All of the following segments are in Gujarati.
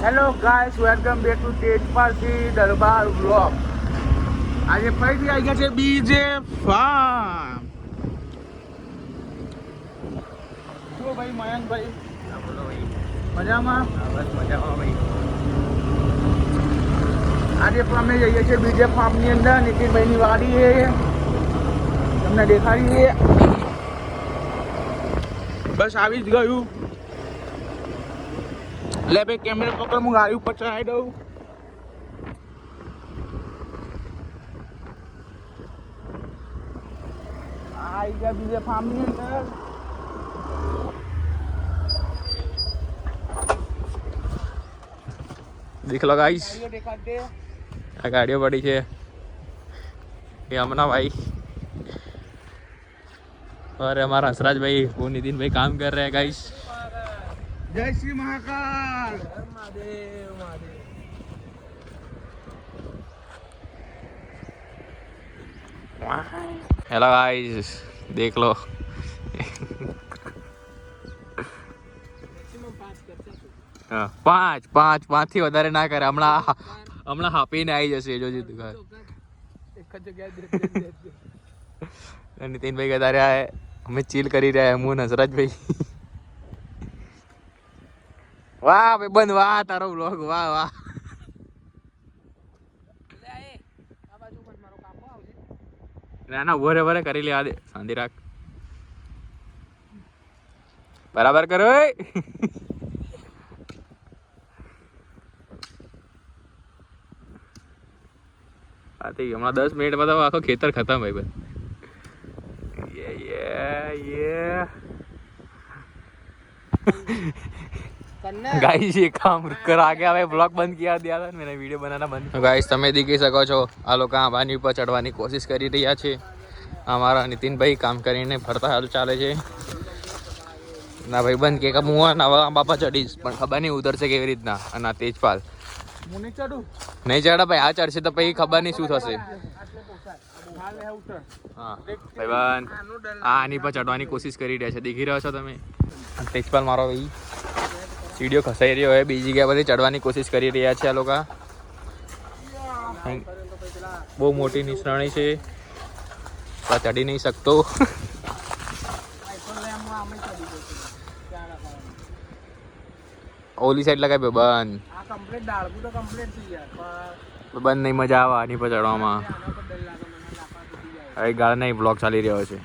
Hello guys, welcome back to તેજપાલથી દરબાર બ્લોગ. આજે ફરીથી આવી ગયા છે બીજે ફાર્મ. શું ભાઈ મયંકભાઈ? બોલો ભાઈ. મજામાં? બસ મજામાં ભાઈ. આજે પણ અમે જઈએ છીએ બીજે ફાર્મની અંદર. નીતિનભાઈની વાડી છે, તમને દેખાડી છે. બસ આવી જ ગયું. લે ભાઈ કેમેરા પકડ, હું ગાડી ઉપર ચડાવી દઉં. આવી ગયા બીજે ફાર્મની અંદર. દેખ લો ગાઈસ, ગાડીઓ દેખાડ દે. આ ગાડીઓ પડી છે એ હમણાં ભાઈ और हमारा हंसराज भाई वो नितिन भाई काम कर रहे हैं गाइस. જય શ્રી મહાકાલ. મહાદેવ મહાદેવ. हेलो गाइस, देख लो. પાંચ થી વધારે ના કરે. હમણાં હાપીને આવી જશે જોજે દુકાન. એક જ જગ્યાએ નીતિનભાઈ કહેતા રહ્યા અમે ચીલ કરી રહ્યા હું હંસરાજભાઈ. વાહ ભાઈ બંધ, વાહ તારો બ્લોગ, વાહ વાહ. ના ના ઉભો રે કરી લેવા દે, શાંતિ રાખ. બરાબર કરો. હમણાં 10 મિનિટમાં તો આખો ખેતર ખતમ ભાઈ બસ. गाइस ये काम कर आ गया भाई, ब्लॉग बंद किया दिया था मैंने, वीडियो बनाना बंद. गाइस તમે દેખી શકો છો આ લોકો આંબાની ઉપર ચડવાની કોશિશ કરી રહ્યા છે. અમારા નીતિનભાઈ કામ કરીને ફરતા હાલ ચાલે છે. ના ભાઈ બંધ કે હું નવા આંબા પર ચડીશ પણ ખબર નહીં ઉતરશે કેવી રીતના. અને આ તેજપાલ હું નહીં ચડું. નહીં ચડે ભાઈ, આ ચડશે તો પછી ખબર નહીં શું થશે. હા ભાઈબંધ આની પર ચડવાની કોશિશ કરી રહ્યા છે, દેખી રહ્યો છો તમે. તેજપાલ મારો ભાઈ સીડીઓ ખસાઈ રહ્યો હોય, બીજી જગ્યા બધી ચડવાની કોશિશ કરી રહ્યા છે આ લોકો. બહુ મોટી નિસરણી છે, ચડી નહીં શકતો. ઓલી સાઈડ લગાય બંધ. બંધ નહીં, મજા આવે આની પર ચડવામાં. હવે ગાળ નહીં, બ્લોગ ચાલી રહ્યો છે.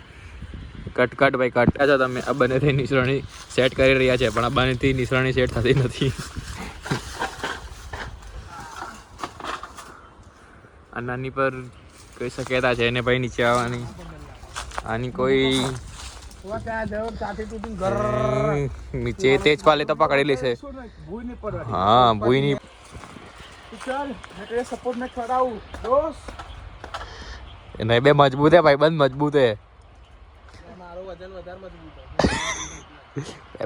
કટ ભાઈ કટ છો તમે. આ બંનેથી નિસરણી સેટ કરી રહ્યા છે પણ આ બંનેથી નિસરણી સેટ થતી નથી. આ નાની પર કોઈ શક્યતા છે એને ભાઈ નીચે આવવાની. આની કોઈ નીચે તેજપાલે તો પકડી લેશે. હા ભૂઈ ની નહીં, બે મજબૂત હે ભાઈ, બંધ મજબૂત હે.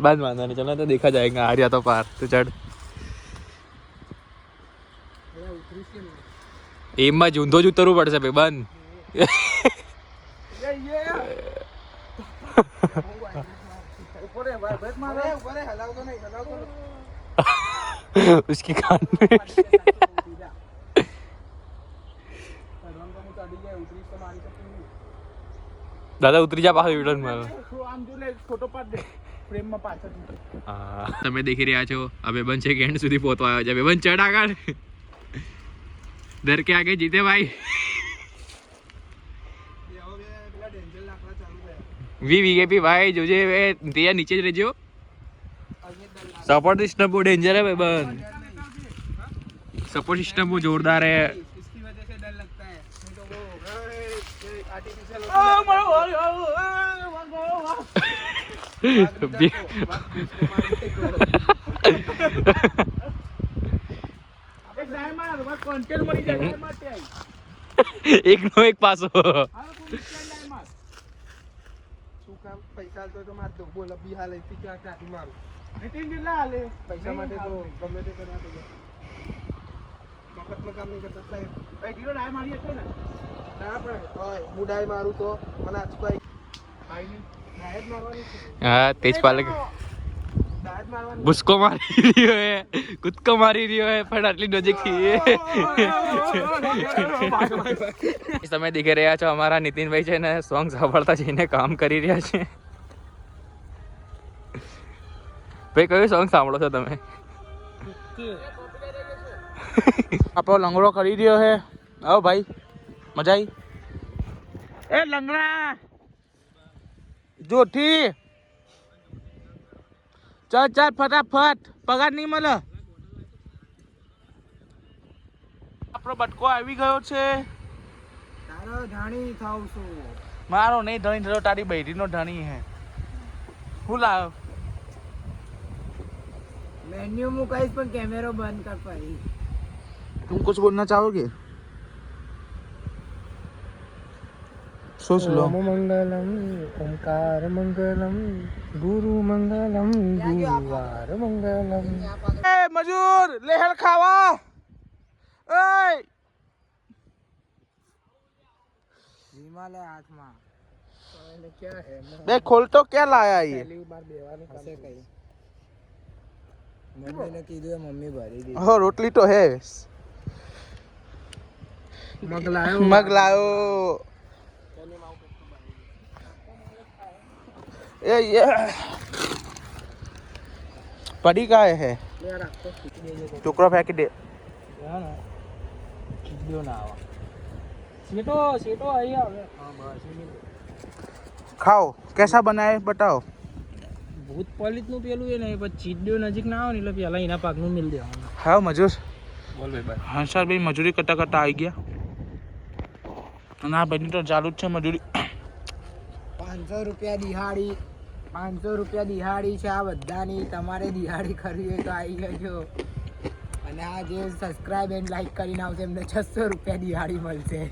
बंद मानना नहीं, चलना तो देखा जाएगा. आ रहा तो पार तो चढ़. एम में जूंधो જ ઉતરવું પડશે ભાઈ બંધ. उसकी कान में દાદા ઉતરી જા પાછો વિડન માં. તમે દેખી રહ્યા છો આ બેબન છે કે એન્ડ સુધી પહોંચવા આવ્યો છે. બેબન ચડ આગળ, ડર કે આગે જીતે ભાઈ. વીવીકેપી ભાઈ જોજે ત્યાં નીચે જ રહેજો. સપોર્ટ સિસ્ટમ બહુ ડેન્જર है बेबन, सपोर्ट सिस्टम वो जोरदार है. એક નો એક પાસો. પૈસા તો માર દો બોલ બિહાર લઈથી ક્યાં ક્યાંથી મારું નીતિન કેટલા હાલે પૈસા માટે તો ગમે તે કરવા તો મફતમાં કામ નહીં કરતા સાહેબ. ભાઈ ઢીલો ડાય મારી હશે ને? ના પણ હોય હું ડાય મારું તો મને આજ કોઈ ભાઈ ની ડાય જ મારવાની છે. હા તેજપાલ ભૂસકો મારી રહ્યો હે, કૂદકો મારી રહ્યો હે, પણ આટલી નજીકથી તમે દેખી રહ્યા છો અમારા નીતિનભાઈ છે ને સોંગ સાંભળતા જઈને કામ કરી રહ્યા છે. ભાઈ કયું સોંગ સાંભળો છો તમે? આપણો લંગડો કરી રહ્યો હે. આવો ભાઈ, મજા આવી? એ લંગડા જોઠી ચાલ ચાલ ફટાફટ, પગાર નહીં મળે. આપણો બટકો આવી ગયો છે. તારો ધાણી થાવ છું. મારો નહીં ધણી થયો, તારી બૈરીનો ધણી હે. હું લાવ મેન્યુ હું કહીશ પણ કેમેરો બંધ કર ભાઈ. तुम कुछ बोलना चाहोगे? सोच लो. મંગલમ ઓમકાર મંગલમ ગુરુ મંગલમ ગુરુવાર મંગલમ. ए मजूर लहर खावा. ए हिमालय हाथમાં એટલે ક્યાં હે? देख खोल तो क्या लाया ये. પહેલી વાર બેવાનું હશે કઈ. મમ્મીને કીધું મમ્મી ભરી દીધી. हो रोटली तो है. મગલાયો मग लाओ. ये पड़ी का है टुकड़ा फेंक दे. સીટો આઈ આવે. હા બસ. खाओ कैसा बना है बताओ. ભૂત પોલીસ નું પેલું એ નહીં પછી ચીડ્યો નજીક ના આવે ને એટલે પેલા એના પાકનું મિલ દેવાનું. हाँ मजूर. બોલ ભાઈ. हाँ सर भाई मजूरी करता करता आई गया. ના ભાઈ તો ચાલુ જ છે મજૂરી. 500 રૂપિયા દિહાડી, 500 રૂપિયા દિહાડી છે આ બધાની. તમારે દિહાડી કરવી હોય તો આવી જજો. અને આ જે સબસ્ક્રાઇબ એન્ડ લાઈક કરીને આવશે એમને 600 રૂપિયા દિહાડી મળશે.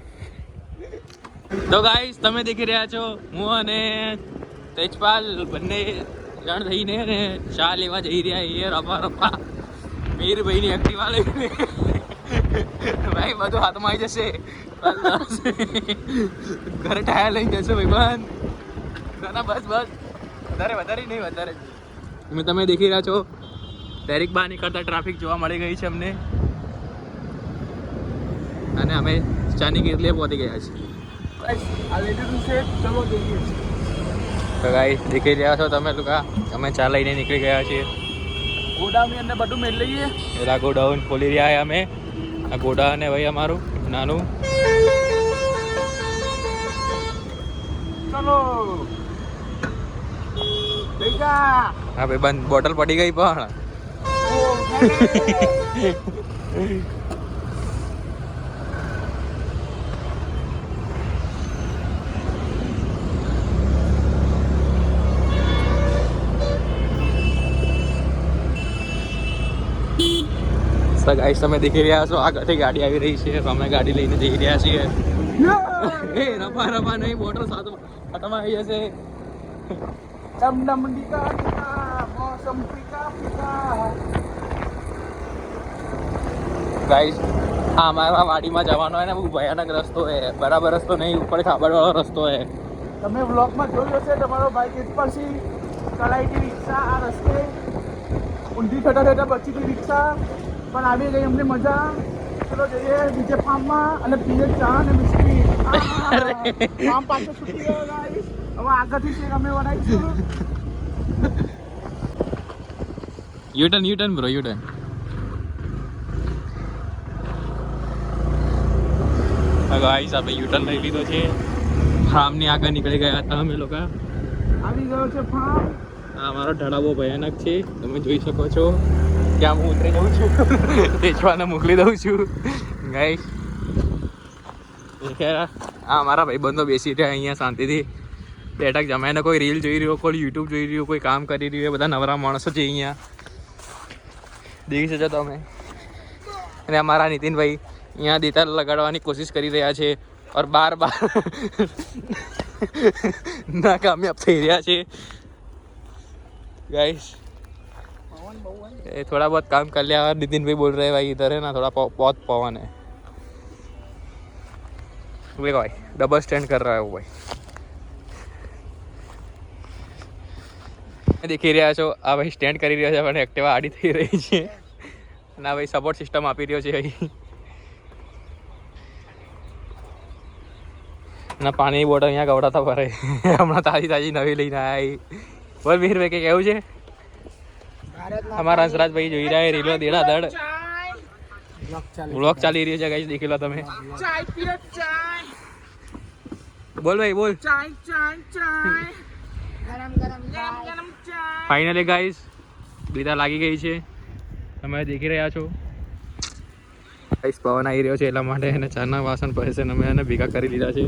તો ગાઈસ તમે દેખી રહ્યા છો હું અને તેજપાલ બંને જણ થઈને ને ચા લેવા જઈ રહ્યા છીએ. રપા રપા મીરભાઈની એક્ટિવા લઈને. ભાઈ બધું હાથમાં આવી જશે. ઘરે ટાયર લઈને જશો ભાઈ બંધ. ના બસ બસ વધારે નહીં વધારે. તમે દેખી રહ્યા છો ડાયરેક્ટ બહાર નીકળતા ટ્રાફિક જોવા મળી ગઈ છે અમને. અને અમે ચાની કિટલીએ પહોંચી ગયા છીએ. આ લેડીઝ છે ચલો જઈએ. તો ગાઈસ દેખી રહ્યા છો તમે લોકો, અમે ચા લઈને નીકળી ગયા છીએ. ગોડાઉનની અંદર બધું મેળ લઈએ. પેલા ગોડાઉન ખોલી રહ્યા અમે. આ ગોડાઉન હે ભાઈ અમારું નાનું. ચલો લઈ જા. હા ભાઈ બંધ બોટલ પડી ગઈ પણ. ગાઈસ તમે દેખી રહ્યા છો આગળથી ગાડી આવી રહી છે. અમે ગાડી લઈને જઈ રહ્યા છીએ. એ રફા નહીં, બોટલ સાથે હાથમાં આવી જશે. ડમ ડમ ડીકા ડીકા મોસમ ફીકા ફીકા. ગાઈસ આ અમારા વાડીમાં જવાનો હોય ને બહુ ભયાનક રસ્તો છે. બરાબર રસ્તો નહીં, ઉપર ખાબડવાળો રસ્તો છે. તમે વ્લોગમાં જોયું હશે તમારો બાઈક એક પરથી ચલાવીથી રિક્ષા આ રસ્તે ઊંધી થતા થતા બચીથી રિક્ષા પણ આવી ગઈ અમને મજા. ચલો જઈએ બીજે ફાર્મમાં અને પીએ ચા અને બિસ્કીટ. ફાર્મ પાછો છૂટી ગયો ગાઈસ. હવે આગળથી છે અમે બનાવીશું. U turn bro U turn. ગાઈસ આપણે યુટર્ન લઈ લીધો છે. ફાર્મની આગળ નીકળી ગયા હતા અમે લોકો. આવી ગયો છે ફાર્મ. આ અમારો ઢળા બહુ ભયાનક છે, તમે જોઈ શકો છો. ત્યાં હું ઉતરી જાઉં છું, તેજવાને મોકલી દઉં છું. ગાઈસ આ અમારા ભાઈબંધો બેસી રહ્યા અહીંયા શાંતિથી બેઠક જમાઈને. કોઈ રીલ જોઈ રહ્યો, કોઈ યુટ્યુબ જોઈ રહ્યું, કોઈ કામ કરી રહ્યું. બધા નવરા માણસો છે અહીંયા, દેખી શકો તમે. અને અમારા નીતિનભાઈ અહીંયા દેતાર લગાડવાની કોશિશ કરી રહ્યા છે और बार नाकामयाब થઈ રહ્યા છે गाइस. थोड़ा बहुत काम कर लिया और नितिन भाई बोल रहे हैं भाई इधर है ना थोड़ा बहुत पवन है. देखो भाई डबल स्टैंड कर रहा है वो भाई. દેખી રહ્યા છો આ ભાઈ સ્ટેન્ડ કરી રહ્યો છે, પણ એક્ટિવા આડી થઈ રહી છે અને આ ભાઈ સપોર્ટ સિસ્ટમ આપી રહ્યો છે અહીં. ના પાણીની બોટલ અહીંયા ગવડાતા ભરે હમણાં તાજી નવી લઈને આવ્યા. બોલ વીરભાઈ કંઈ કેવું છે? અમારા હંસરાજભાઈ જોઈ રહ્યા રીલો દેડા દડ વ્લોગ ચાલી રહ્યો છે ગાઈસ, દેખી લો તમે. બોલ ભાઈ બોલ. ફાઇનલી ગાઈસ બીજા લાગી ગઈ છે, તમે દેખી રહ્યા છો. ગાઈસ પવન આવી રહ્યો છે એટલા માટે એને ચાના વાસણ પડે છે, અમે એને ભેગા કરી લીધા છે.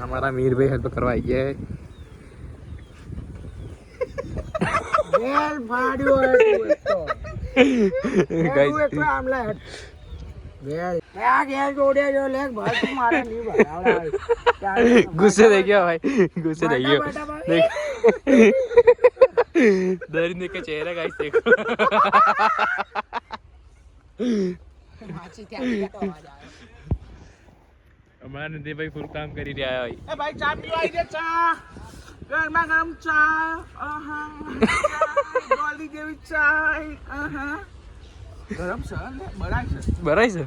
અમારા મીરભાઈ હેલ્પ કરવા આવી ગયા. ગુસ્સે થઈ ગયો ભાઈ, ગુસ્સે થઈ ગયો. દરિંદે કે ચહેરા ગાઈસ દેખો. અમારા નંદીભાઈ ફૂલ કામ કરી રહ્યા હોય. એ ભાઈ ચા પીવા આવી દે, ચા ગરમા ગરમ ચા, ગોળી જેવી ચા. ગરમ છે ને બરાય છે, બરાય છે.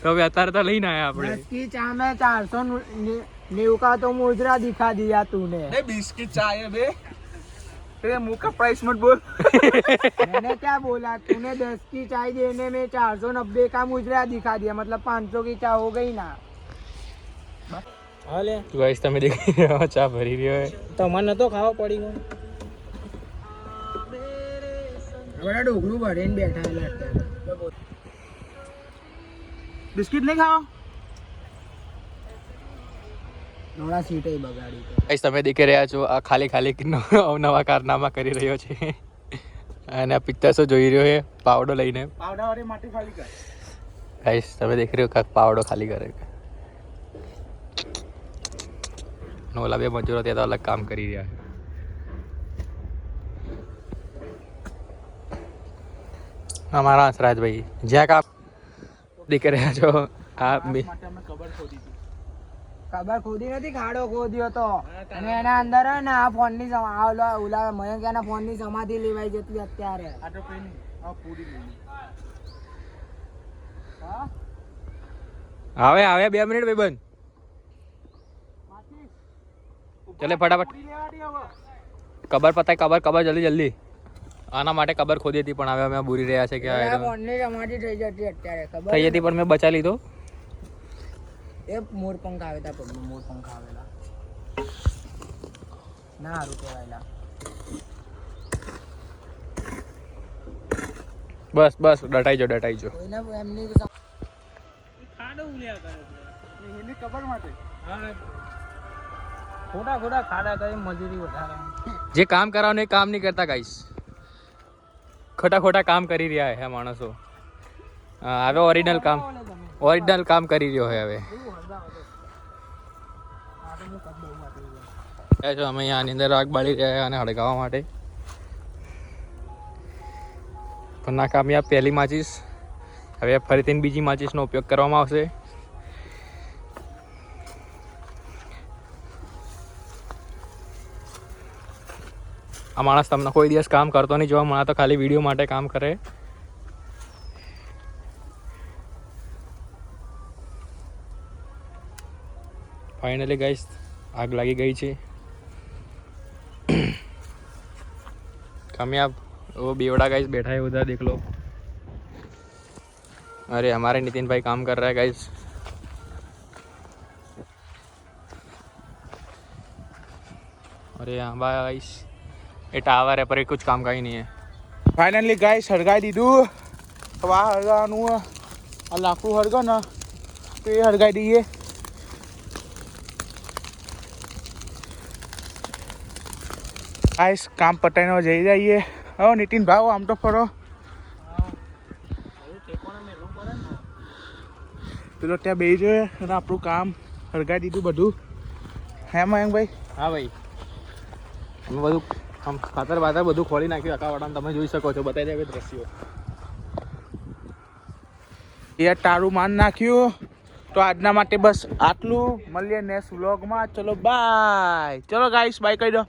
તો હવે અત્યારે તો લઈને આયા આપણે. इसकी चाय में 490 का तो मुजरा दिखा दिया तूने. नहीं बिस्किट चाहिए बे, तेरे मुंह का प्राइस मत बोल. मैंने क्या बोला, तूने 10 की चाय देने में 490 का मुजरा दिखा दिया, मतलब 500 की चाय हो गई ना. हाले તો ગાઈસ તમે દેખી રહ્યા છો ચા ભરી રહ્યો છે. તમારે નતો ખાવા પડી ગયો. હવે ઢોકળું ભરીને બેઠા એટલે बिस्किट नहीं खाओ. નોળા સીટે બગાડી. ગાઈસ તમે દેખી રહ્યા છો આ ખાલી અવનવા કારનામા કરી રહ્યો છે અને આ પિક્ચર્સો જોઈ રહ્યો છે પાવડો લઈને. पावडा वाली माटी खाली कर. ગાઈસ તમે દેખી રહ્યો કાક પાવડો ખાલી કરે. ઓલા બે મજૂરો ત્યાં તો અલગ કામ કરી રહ્યા છે. અમારા હંસરાજભાઈ જ્યાં કામ દેખી રહ્યા છો આ માટે અમે કબર ખોદી હતી. ખબર ખોદી નથી, ખાડો ખોદ્યો તો અને એના અંદર હે ને આ ફોન ની ઓલા મયંકના ફોન ની સમાધિ લેવાઈ જતી અત્યારે. આ તો કઈ નહીં, આ પૂરી લઈને. આવે 2 મિનિટ ભાઈ બંધ. ચલે ફટાફટ પૂરી લેવાની હવે. કબર પતાય, કબર જલ્દી. આના માટે કબર ખોદી હતી પણ હવે અમે બુરી રહ્યા છે કે આ ફોન ની સમાધિ થઈ જતી અત્યારે. ખબર થઈ જતી પણ મેં બચા લીધો. એ મોર પંખ આવેલા, પગમાં મોર પંખ આવેલા ના હારું કહેવાયલા. બસ ડટાઈ જો કોઈને એમની ખાડો ઉલ્યા કરે છે એની કબર માટે. ખોટા ખાડા કરી મજૂરી વધારે. જે કામ કરાવને એ કામ નહીં કરતા ગાઈસ, ખોટા કામ કરી રહ્યા છે માણસો. હવે ઓરિજિનલ કામ કરી રહ્યો છે. હવે અમે અહીંયાની અંદર આગ બાળી રહ્યા અને હળગાવવા માટે પણ ના કામયાબ પહેલી માચીસ. હવે ફરીથી બીજી માચીસનો ઉપયોગ કરવામાં આવશે. આ માણસ તમને કોઈ દિવસ કામ કરતો નહીં જોવા મળે, તો ખાલી વિડીયો માટે કામ કરે. ફાઇનલી ગાઈસ આગ લાગી ગઈ છે. कामयाब वो बेवड़ा गाइस बैठा है उधर, देख लो. अरे हमारे नितिन भाई काम कर रहा है गाइस. अरे यहाँ गाइस ये टावर है पर ये कुछ काम का ही नहीं है. ફાઇનલી ગાઈસ હળગાઈ દીધું. હવે આ હળગાવાનું આ લાકડું હળગો ને તો એ હળગાઈ દઈએ. ગાઈસ કામ પતાઈને જઈ જઈએ. હવે નીતિન ભાવ આમ તો ફરો. પેલો ત્યાં બેસી જોઈએ અને આપણું કામ હળગાઈ દીધું બધું. હે મયંકભાઈ? હા ભાઈ અમે બધું આમ ખાતર બાતર બધું ખોલી નાખ્યું આકાવાડામાં. તમે જોઈ શકો છો, બતાવી દે દ્રશ્યો. એ તારું માન નાખ્યું. તો આજના માટે બસ આટલું. મળીએ નેક્સ્ટ વ્લોગમાં. ચલો બાય. ચલો ગાઈસ બાય કહી દો.